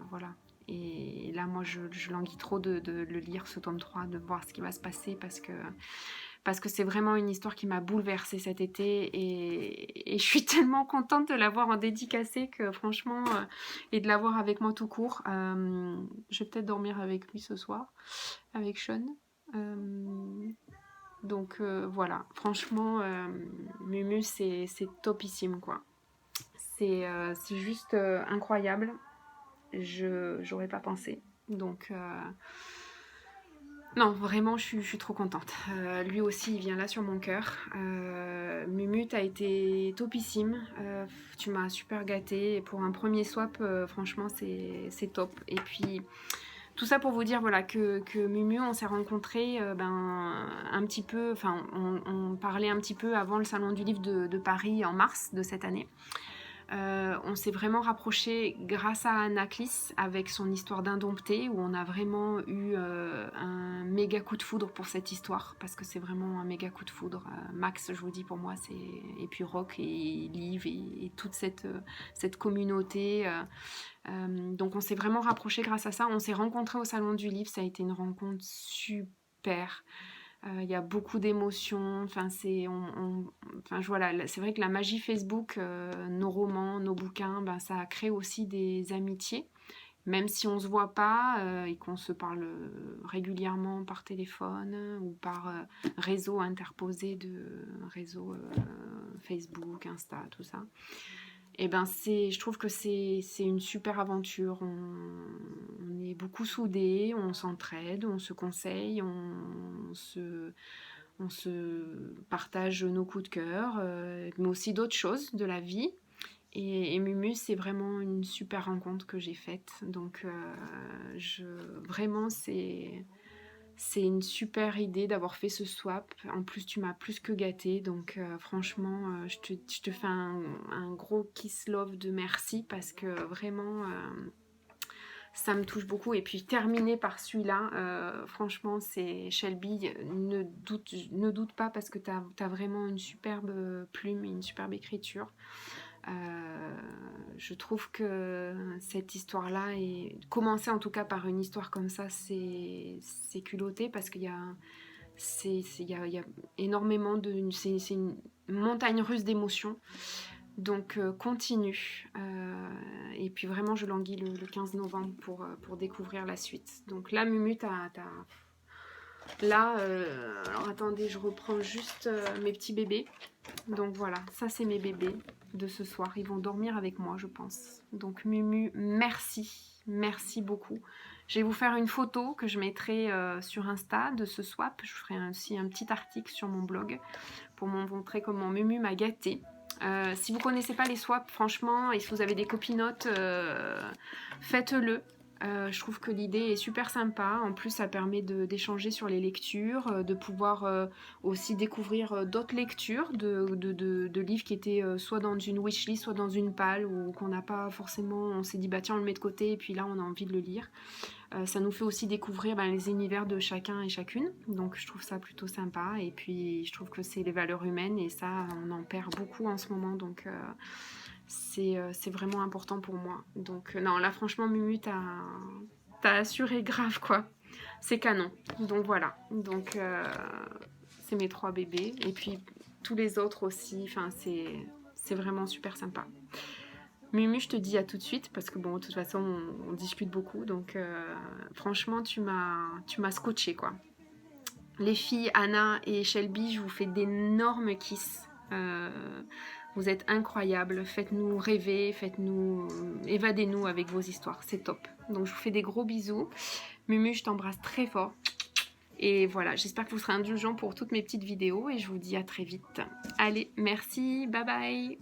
voilà. Et là moi je languis trop de le lire ce tome 3, de voir ce qui va se passer, parce que c'est vraiment une histoire qui m'a bouleversée cet été, et je suis tellement contente de l'avoir en dédicacé que franchement et de l'avoir avec moi tout court. Je vais peut-être dormir avec lui ce soir, avec Sean. Donc voilà, franchement, Mumu c'est topissime quoi. C'est juste incroyable. J'aurais pas pensé. Donc non, vraiment, je suis trop contente. Lui aussi, il vient là sur mon cœur. Mumu, t'as été topissime. Tu m'as super gâtée. Et pour un premier swap, franchement, c'est top. Et puis, tout ça pour vous dire voilà, que Mumu, on s'est rencontrés un petit peu, enfin on parlait un petit peu avant le Salon du Livre de Paris en mars de cette année. On s'est vraiment rapprochés grâce à Anaclis avec son histoire d'Indompté, où on a vraiment eu un méga coup de foudre pour cette histoire, parce que c'est vraiment un méga coup de foudre. Max, je vous dis, pour moi, et puis Rock et Liv et toute cette communauté. Donc on s'est vraiment rapprochés grâce à ça. On s'est rencontrés au Salon du Livre, ça a été une rencontre super. Il y a beaucoup d'émotions. Enfin, voilà, c'est vrai que la magie Facebook, nos romans, nos bouquins, ça crée aussi des amitiés. Même si on se voit pas et qu'on se parle régulièrement par téléphone ou par réseau interposé de réseau Facebook, Insta, tout ça. Et je trouve que c'est une super aventure. On est beaucoup soudés, on s'entraide, on se conseille, on se partage nos coups de cœur, mais aussi d'autres choses de la vie. Et Mumu, c'est vraiment une super rencontre que j'ai faite. Donc vraiment, c'est une super idée d'avoir fait ce swap. En plus, tu m'as plus que gâtée. Donc franchement, je te fais un gros kiss love de merci, parce que vraiment, ça me touche beaucoup. Et puis terminer par celui-là, franchement, c'est Shelby. Ne doute pas, parce que tu as vraiment une superbe plume et une superbe écriture. Je trouve que cette histoire-là, et commencer en tout cas par une histoire comme ça, c'est culotté, parce qu'il y a, il y a énormément de... C'est une montagne russe d'émotions. Donc continue. Et puis vraiment, je languis le 15 novembre pour découvrir la suite. Donc là, Mumu, là, alors attendez, je reprends juste mes petits bébés. Donc voilà, ça c'est mes bébés de ce soir. Ils vont dormir avec moi, je pense. Donc Mumu, merci beaucoup. Je vais vous faire une photo que je mettrai sur Insta de ce swap. Je ferai aussi un petit article sur mon blog pour vous montrer comment Mumu m'a gâtée. Si vous connaissez pas les swaps, franchement, et si vous avez des copinotes, faites-le. Je trouve que l'idée est super sympa. En plus, ça permet d'échanger sur les lectures, de pouvoir aussi découvrir d'autres lectures de livres qui étaient soit dans une wishlist, soit dans une palle, ou qu'on n'a pas forcément. On s'est dit, bah tiens, on le met de côté, et puis là, on a envie de le lire. Ça nous fait aussi découvrir les univers de chacun et chacune. Donc, je trouve ça plutôt sympa. Et puis, je trouve que c'est les valeurs humaines, et ça, on en perd beaucoup en ce moment. Donc, c'est vraiment important pour moi. Donc non, là franchement Mumu, t'as assuré grave quoi. C'est canon. Donc voilà. Donc c'est mes 3 bébés. Et puis tous les autres aussi. Enfin c'est vraiment super sympa. Mumu, je te dis à tout de suite parce que bon, de toute façon on discute beaucoup. Donc franchement tu m'as scotché quoi. Les filles Anna et Shelby, je vous fais d'énormes kisses. Vous êtes incroyables, faites-nous rêver, évadez-nous avec vos histoires, c'est top. Donc je vous fais des gros bisous. Mumu, je t'embrasse très fort. Et voilà, j'espère que vous serez indulgents pour toutes mes petites vidéos et je vous dis à très vite. Allez, merci, bye bye.